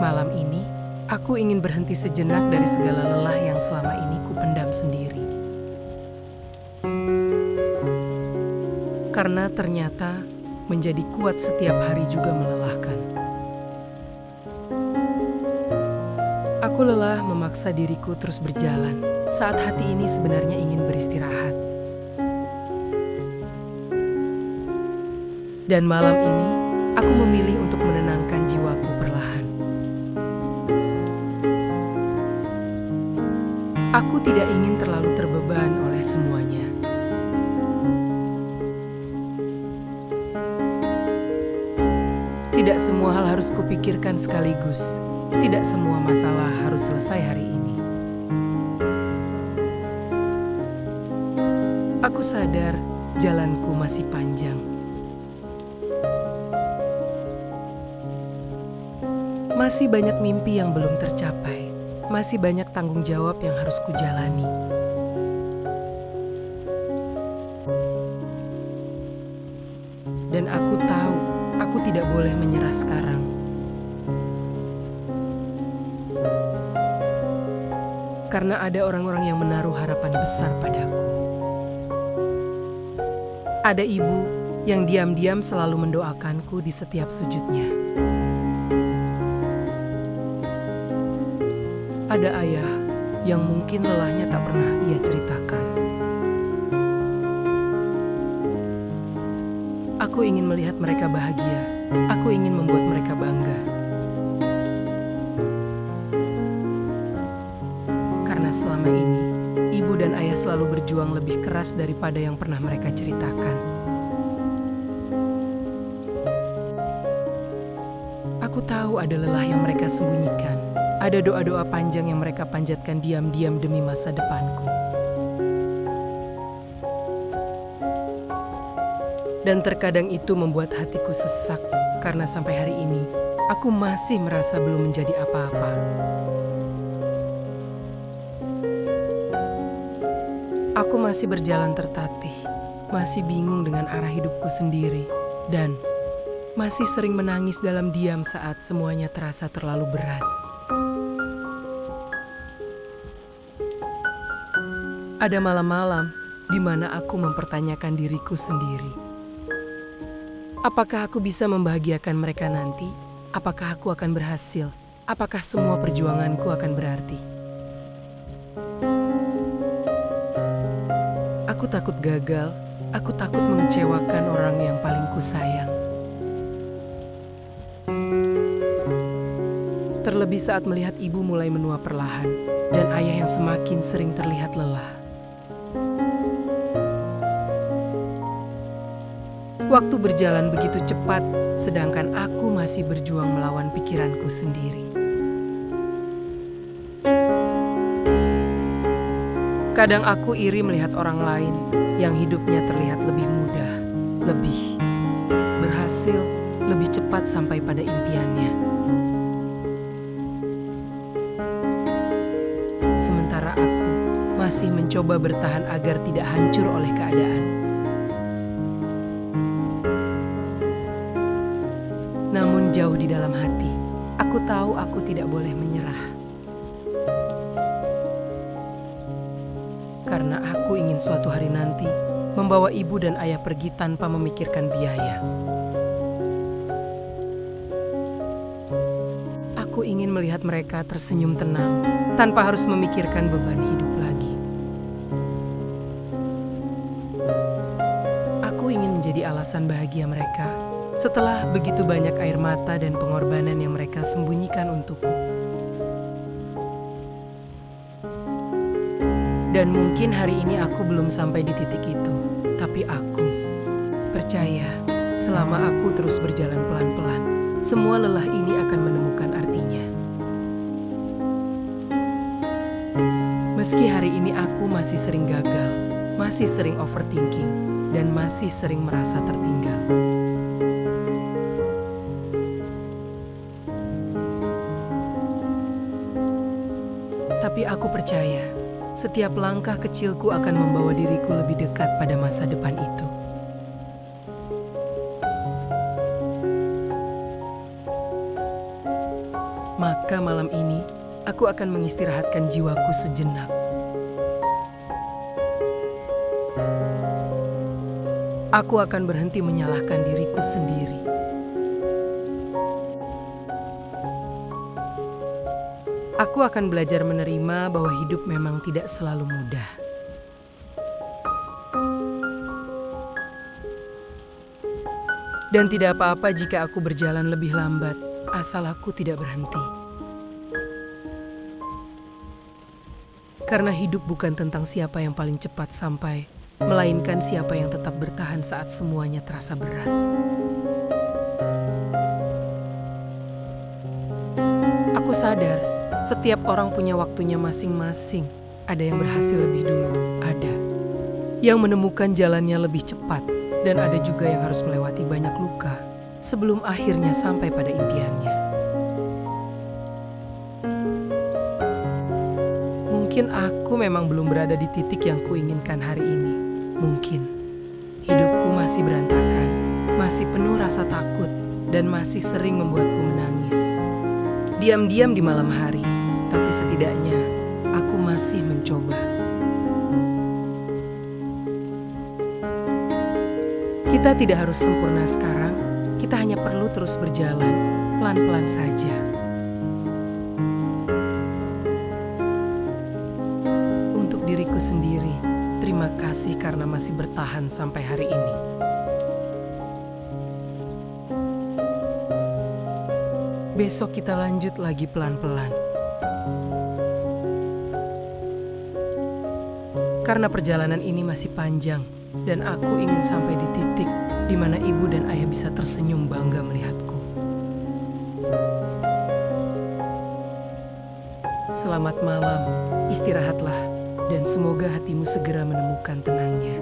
Malam ini, aku ingin berhenti sejenak dari segala lelah yang selama ini kupendam sendiri. Karena ternyata menjadi kuat setiap hari juga melelahkan. Aku lelah memaksa diriku terus berjalan saat hati ini sebenarnya ingin beristirahat. Dan malam ini, aku memilih untuk menenangkan jiwaku perlahan. Aku tidak ingin terlalu terbeban oleh semuanya. Tidak semua hal harus kupikirkan sekaligus. Tidak semua masalah harus selesai hari ini. Aku sadar jalanku masih panjang. Masih banyak mimpi yang belum tercapai. Masih banyak tanggung jawab yang harus kujalani. Dan aku tahu, aku tidak boleh menyerah sekarang. Karena ada orang-orang yang menaruh harapan besar padaku. Ada ibu yang diam-diam selalu mendoakanku di setiap sujudnya. Ada ayah yang mungkin lelahnya tak pernah ia ceritakan. Aku ingin melihat mereka bahagia. Aku ingin membuat mereka bangga. Karena selama ini, ibu dan ayah selalu berjuang lebih keras daripada yang pernah mereka ceritakan. Aku tahu ada lelah yang mereka sembunyikan. Ada doa-doa panjang yang mereka panjatkan diam-diam demi masa depanku. Dan terkadang itu membuat hatiku sesak karena sampai hari ini aku masih merasa belum menjadi apa-apa. Aku masih berjalan tertatih, masih bingung dengan arah hidupku sendiri, dan masih sering menangis dalam diam saat semuanya terasa terlalu berat. Ada malam-malam di mana aku mempertanyakan diriku sendiri. Apakah aku bisa membahagiakan mereka nanti? Apakah aku akan berhasil? Apakah semua perjuanganku akan berarti? Aku takut gagal. Aku takut mengecewakan orang yang paling kusayang. Terlebih saat melihat ibu mulai menua perlahan dan ayah yang semakin sering terlihat lelah. Waktu berjalan begitu cepat, sedangkan aku masih berjuang melawan pikiranku sendiri. Kadang aku iri melihat orang lain yang hidupnya terlihat lebih mudah, lebih berhasil, lebih cepat sampai pada impiannya. Sementara aku masih mencoba bertahan agar tidak hancur oleh keadaan. Namun jauh di dalam hati, aku tahu aku tidak boleh menyerah. Karena aku ingin suatu hari nanti membawa ibu dan ayah pergi tanpa memikirkan biaya. Aku ingin melihat mereka tersenyum tenang tanpa harus memikirkan beban hidup lagi. Aku ingin menjadi alasan bahagia mereka. Setelah begitu banyak air mata dan pengorbanan yang mereka sembunyikan untukku. Dan mungkin hari ini aku belum sampai di titik itu. Tapi aku percaya selama aku terus berjalan pelan-pelan, semua lelah ini akan menemukan artinya. Meski hari ini aku masih sering gagal, masih sering overthinking, dan masih sering merasa tertinggal. Tapi aku percaya, setiap langkah kecilku akan membawa diriku lebih dekat pada masa depan itu. Maka maka malam ini aku akan mengistirahatkan jiwaku sejenak. Aku akan berhenti menyalahkan diriku sendiri. Aku akan belajar menerima bahwa hidup memang tidak selalu mudah. Dan tidak apa-apa jika aku berjalan lebih lambat, asal aku tidak berhenti. Karena hidup bukan tentang siapa yang paling cepat sampai, melainkan siapa yang tetap bertahan saat semuanya terasa berat. Aku sadar, setiap orang punya waktunya masing-masing. Ada yang berhasil lebih dulu, ada yang menemukan jalannya lebih cepat, dan ada juga yang harus melewati banyak luka sebelum akhirnya sampai pada impiannya. Mungkin aku memang belum berada di titik yang kuinginkan hari ini. Mungkin hidupku masih berantakan, masih penuh rasa takut, dan masih sering membuatku menangis. Diam-diam di malam hari, tapi setidaknya aku masih mencoba. Kita tidak harus sempurna sekarang, kita hanya perlu terus berjalan, pelan-pelan saja. Untuk diriku sendiri, terima kasih karena masih bertahan sampai hari ini. Besok kita lanjut lagi pelan-pelan. Karena perjalanan ini masih panjang, dan aku ingin sampai di titik di mana ibu dan ayah bisa tersenyum bangga melihatku. Selamat malam, istirahatlah, dan semoga hatimu segera menemukan tenangnya.